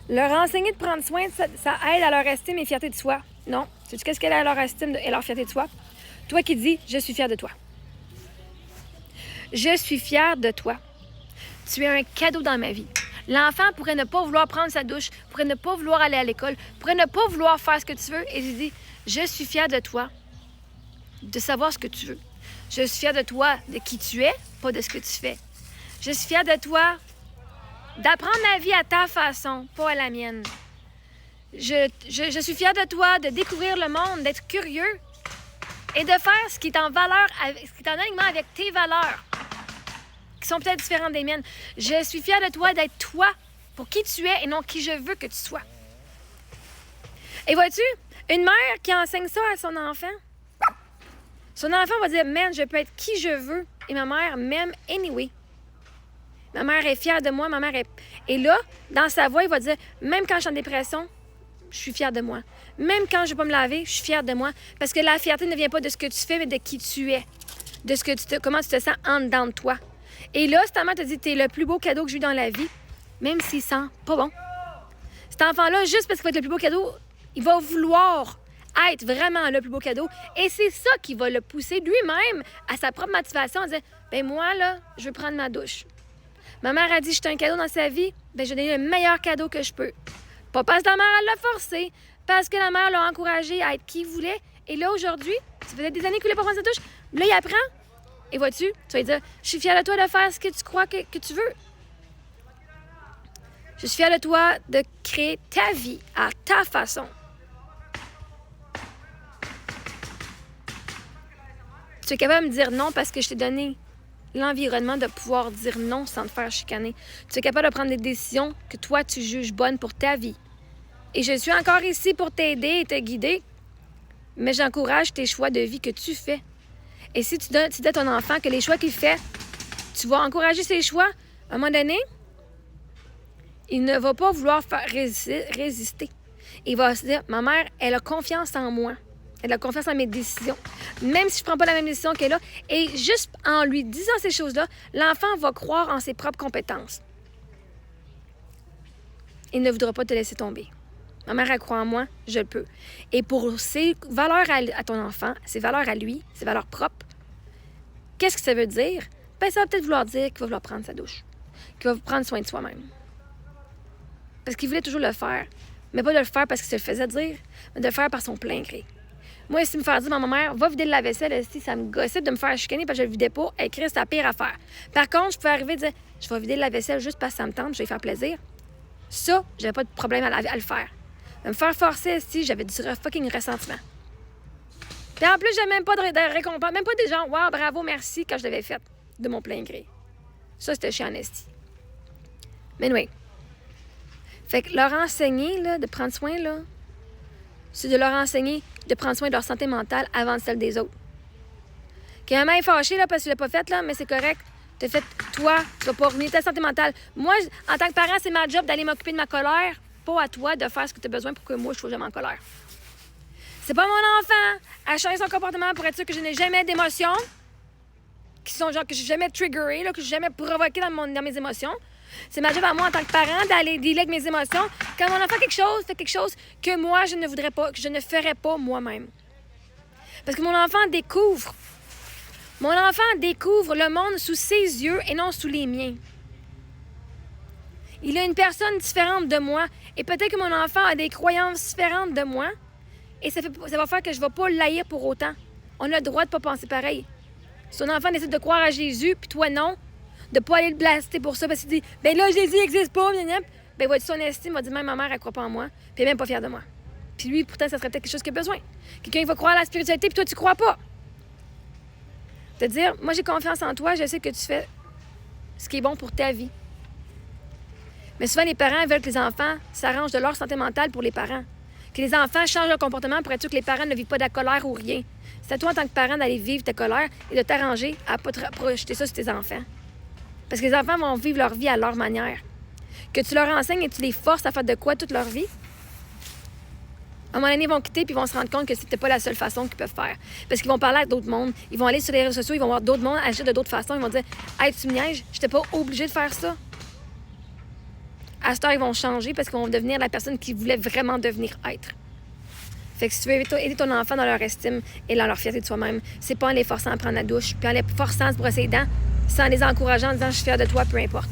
Leur enseigner de prendre soin, ça aide à leur estime et fierté de soi. Non. Sais-tu qu'est-ce qu'elle a à leur estime et leur fierté de soi? Toi qui dis, je suis fière de toi. Je suis fière de toi. Tu es un cadeau dans ma vie. L'enfant pourrait ne pas vouloir prendre sa douche, pourrait ne pas vouloir aller à l'école, pourrait ne pas vouloir faire ce que tu veux. Et je dis, je suis fière de toi, de savoir ce que tu veux. Je suis fière de toi, de qui tu es, pas de ce que tu fais. Je suis fière de toi, d'apprendre la vie à ta façon, pas à la mienne. Je suis fière de toi, de découvrir le monde, d'être curieux et de faire ce qui est en valeur, ce qui est en alignement avec tes valeurs, qui sont peut-être différentes des miennes. Je suis fière de toi d'être toi pour qui tu es et non qui je veux que tu sois. Et vois-tu, une mère qui enseigne ça à son enfant va dire, man, je peux être qui je veux et ma mère m'aime anyway. Ma mère est fière de moi, ma mère est... Et là, dans sa voix, il va dire, même quand je suis en dépression, je suis fière de moi. Même quand je ne vais pas me laver, je suis fière de moi. Parce que la fierté ne vient pas de ce que tu fais, mais de qui tu es. De ce que comment tu te sens en dedans de toi. Et là, si ta mère te dit, t'es le plus beau cadeau que j'ai eu dans la vie, même s'il sent pas bon. Cet enfant-là, juste parce qu'il va être le plus beau cadeau, il va vouloir être vraiment le plus beau cadeau. Et c'est ça qui va le pousser lui-même à sa propre motivation, en disant, ben moi, là, je veux prendre ma douche. Ma mère a dit, je suis un cadeau dans sa vie, ben je vais donner le meilleur cadeau que je peux. Pas parce que la mère, elle l'a forcé, parce que la mère l'a encouragé à être qui il voulait. Et là, aujourd'hui, ça faisait des années qu'il voulait pas prendre sa douche. Là, il apprend. Et vois-tu, tu vas lui dire, je suis fière de toi de faire ce que tu crois que tu veux. Je suis fière de toi de créer ta vie à ta façon. Tu es capable de me dire non parce que je t'ai donné l'environnement de pouvoir dire non sans te faire chicaner. Tu es capable de prendre des décisions que toi, tu juges bonnes pour ta vie. Et je suis encore ici pour t'aider et te guider, mais j'encourage tes choix de vie que tu fais. Et si tu dis à ton enfant que les choix qu'il fait, tu vas encourager ses choix, à un moment donné, il ne va pas vouloir faire résister. Il va se dire, ma mère, elle a confiance en moi. Elle a confiance en mes décisions. Même si je ne prends pas la même décision qu'elle a. Et juste en lui disant ces choses-là, l'enfant va croire en ses propres compétences. Il ne voudra pas te laisser tomber. Ma mère, elle croit en moi, je le peux. Et pour ses valeurs à ton enfant, ses valeurs à lui, ses valeurs propres, qu'est-ce que ça veut dire? Ben, ça va peut-être vouloir dire qu'il va vouloir prendre sa douche. Qu'il va prendre soin de soi-même. Parce qu'il voulait toujours le faire. Mais pas de le faire parce qu'il se le faisait dire, mais de le faire par son plein gré. Moi, si me faire dire, ma mère, va vider le lave-vaisselle, si ça me gossait de me faire chicaner parce que je le vidais pas, écrire, c'est la pire affaire. Par contre, je pouvais arriver et dire, je vais vider le lave-vaisselle juste parce que ça me tente, je vais lui faire plaisir. Ça, j'avais pas de problème à le faire. De me faire forcer, si j'avais du fucking ressentiment. Puis en plus, j'avais même pas de récompense, même pas des gens, wow, bravo, merci, quand je l'avais fait de mon plein gré. Ça, c'était chiant en esti. Mais oui. Fait que leur enseigner, là, de prendre soin, là, c'est de leur enseigner de prendre soin de leur santé mentale avant celle des autres. Quand maman est fâchée, là, parce que tu l'as pas faite, là, mais c'est correct. T'as fait, toi, tu vas pas ruiner ta santé mentale. Moi, en tant que parent, c'est ma job d'aller m'occuper de ma colère, pas à toi de faire ce que tu as besoin pour que moi, je sois jamais en colère. C'est pas mon enfant à changer son comportement pour être sûr que je n'ai jamais d'émotions, qui sont genre que je suis jamais triggerée, là, que je suis jamais provoquée dans mes émotions. C'est ma job à moi en tant que parent d'aller dealer avec mes émotions. Quand mon enfant fait quelque chose que moi, je ne voudrais pas, que je ne ferais pas moi-même. Parce que mon enfant découvre le monde sous ses yeux et non sous les miens. Il a une personne différente de moi et peut-être que mon enfant a des croyances différentes de moi et ça va faire que je ne vais pas l'haïr pour autant. On a le droit de ne pas penser pareil. Si ton enfant décide de croire à Jésus, puis toi non, de ne pas aller le blaster pour ça parce qu'il dit « Ben là, Jésus n'existe pas, gna. Ben va-tu son estime, va dire même ma mère, elle ne croit pas en moi, puis elle n'est même pas fière de moi. Puis lui, pourtant, ça serait peut-être quelque chose qu'il a besoin. Quelqu'un, il va croire à la spiritualité, puis toi, tu crois pas. De dire, moi, j'ai confiance en toi, je sais que tu fais ce qui est bon pour ta vie. Mais souvent, les parents veulent que les enfants s'arrangent de leur santé mentale pour les parents. Que les enfants changent leur comportement pour être sûr que les parents ne vivent pas de la colère ou rien. C'est à toi, en tant que parent, d'aller vivre ta colère et de t'arranger à ne pas projeter ça sur tes enfants. Parce que les enfants vont vivre leur vie à leur manière. Que tu leur enseignes et tu les forces à faire de quoi toute leur vie, à un moment donné, ils vont quitter puis ils vont se rendre compte que c'était pas la seule façon qu'ils peuvent faire. Parce qu'ils vont parler à d'autres mondes. Ils vont aller sur les réseaux sociaux, ils vont voir d'autres mondes agir de d'autres façons. Ils vont dire « Hey, tu me niaises, j'étais pas obligée de faire ça. » À cette heure, ils vont changer parce qu'ils vont devenir la personne qu'ils voulaient vraiment devenir être. Fait que si tu veux aider ton enfant dans leur estime et dans leur fierté de soi-même, c'est pas en les forçant à prendre la douche, puis en les forçant à se brosser les dents, c'est en les encourageant en disant « je suis fière de toi, peu importe ».